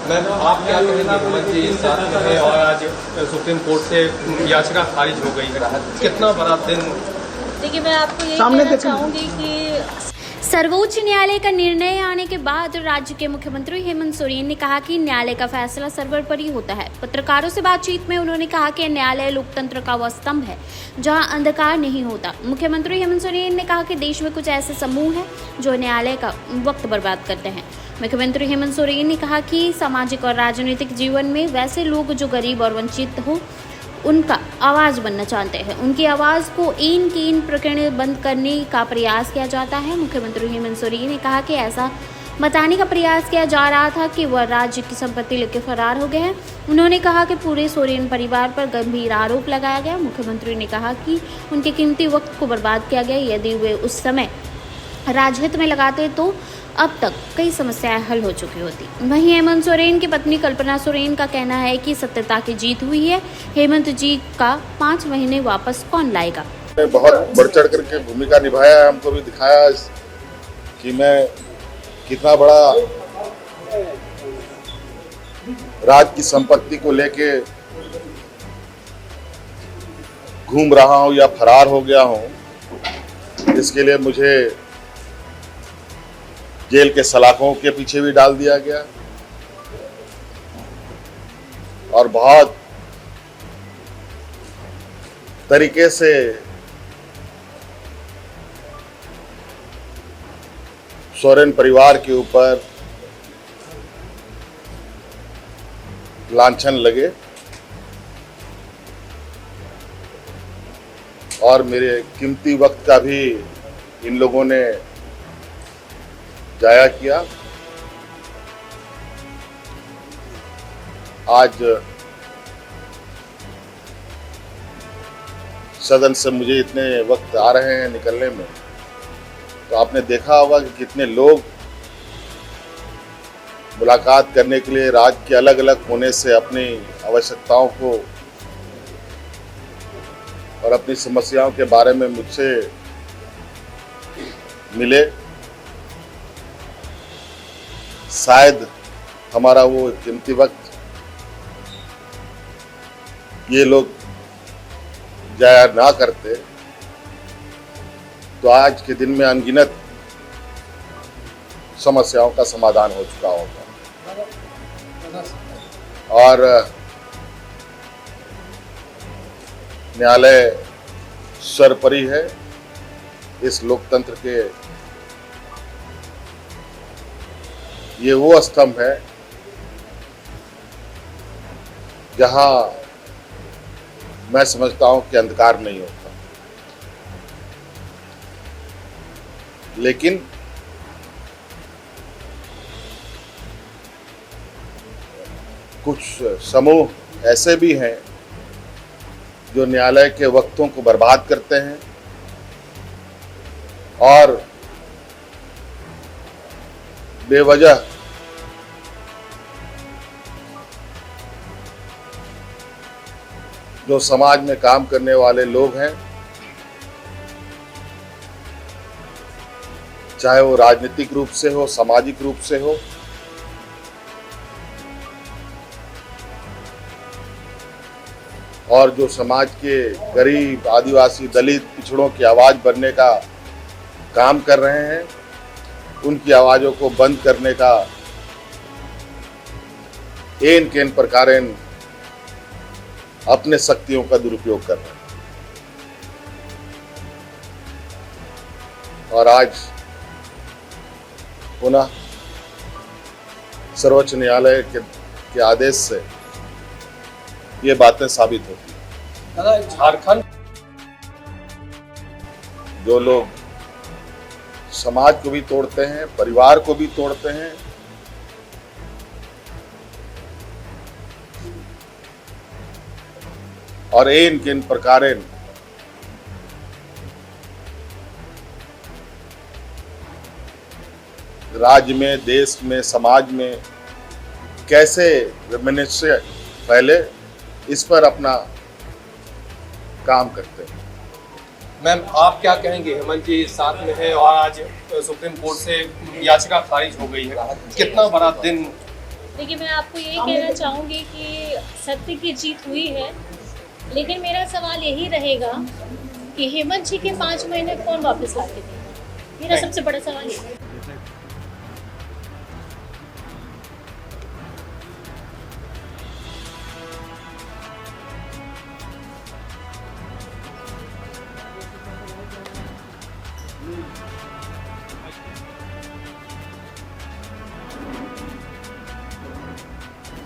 Ma'am, आप क्या कहेंगे? मुख्यमंत्री साथ में है और आज सुप्रीम कोर्ट से याचिका खारिज हो गई है, कितना बड़ा दिन। देखिए, मैं आपको यही कहना चाहूँगी कि सर्वोच्च न्यायालय का निर्णय आने के बाद राज्य के मुख्यमंत्री हेमंत सोरेन ने कहा कि न्यायालय का फैसला सर्वोपरि होता है। पत्रकारों से बातचीत में उन्होंने कहा कि न्यायालय लोकतंत्र का वह स्तंभ है जहां अंधकार नहीं होता। मुख्यमंत्री हेमंत सोरेन ने कहा कि देश में कुछ ऐसे समूह हैं जो न्यायालय का वक्त बर्बाद करते हैं। मुख्यमंत्री हेमंत सोरेन ने कहा कि सामाजिक और राजनीतिक जीवन में वैसे लोग जो गरीब और वंचित हो उनका आवाज़ बनना चाहते हैं, उनकी आवाज़ को इन की इन प्रकरण बंद करने का प्रयास किया जाता है। मुख्यमंत्री हेमंत सोरेन ने कहा कि ऐसा बताने का प्रयास किया जा रहा था कि वह राज्य की संपत्ति लेकर फरार हो गए हैं। उन्होंने कहा कि पूरे सोरेन परिवार पर गंभीर आरोप लगाया गया। मुख्यमंत्री ने कहा कि उनके कीमती वक्त को बर्बाद किया गया। यदि वे उस समय राजहित में लगाते तो अब तक कई समस्याएं हल हो चुकी होती। वहीं हेमंत सोरेन की पत्नी कल्पना सोरेन का कहना है कि सत्यता की जीत हुई है। हेमंत जी का 5 महीने वापस कौन लाएगा? बहुत बढ़ चढ़ करके भूमिका निभाया है, हमको भी दिखाया कि मैं कितना बड़ा राज की संपत्ति को लेके घूम रहा हूं या फरार हो गया हूं। इसके लिए मुझे जेल के सलाखों के पीछे भी डाल दिया गया और बहुत तरीके से सोरेन परिवार के ऊपर लांछन लगे और मेरे कीमती वक्त का भी इन लोगों ने जाया किया। आज सदन से मुझे इतने वक्त आ रहे हैं निकलने में, तो आपने देखा होगा कि कितने लोग मुलाकात करने के लिए राज्य के अलग अलग कोने से अपनी आवश्यकताओं को और अपनी समस्याओं के बारे में मुझसे मिले। शायद हमारा वो कीमती वक्त ये लोग जाया ना करते तो आज के दिन में अनगिनत समस्याओं का समाधान हो चुका होगा। और न्यायालय सर्वोपरि है इस लोकतंत्र के। ये वो स्तंभ है जहां मैं समझता हूं कि अंधकार नहीं होता, लेकिन कुछ समूह ऐसे भी हैं जो न्यायालय के वक्तों को बर्बाद करते हैं और बेवजह जो समाज में काम करने वाले लोग हैं, चाहे वो राजनीतिक रूप से हो, सामाजिक रूप से हो, और जो समाज के गरीब, आदिवासी, दलित, पिछड़ों की आवाज बनने का काम कर रहे हैं, उनकी आवाजों को बंद करने का एन केन प्रकारेण अपने शक्तियों का दुरुपयोग कर रहे हैं। और आज पुनः सर्वोच्च न्यायालय के आदेश से ये बातें साबित होती हैं। झारखंड जो लोग समाज को भी तोड़ते हैं, परिवार को भी तोड़ते हैं, और इन किन प्रकारेण राज्य में, देश में, समाज में कैसे विमनस्य फैले, इस पर अपना काम करते हैं। मैम आप क्या कहेंगे, हेमंत जी साथ में है और आज सुप्रीम कोर्ट से याचिका खारिज हो गई है, कितना बड़ा दिन। देखिए, मैं आपको यही कहना चाहूँगी कि सत्य की जीत हुई है, लेकिन मेरा सवाल यही रहेगा कि हेमंत जी के 5 महीने कौन वापस ला के देगा। मेरा सबसे बड़ा सवाल ये है।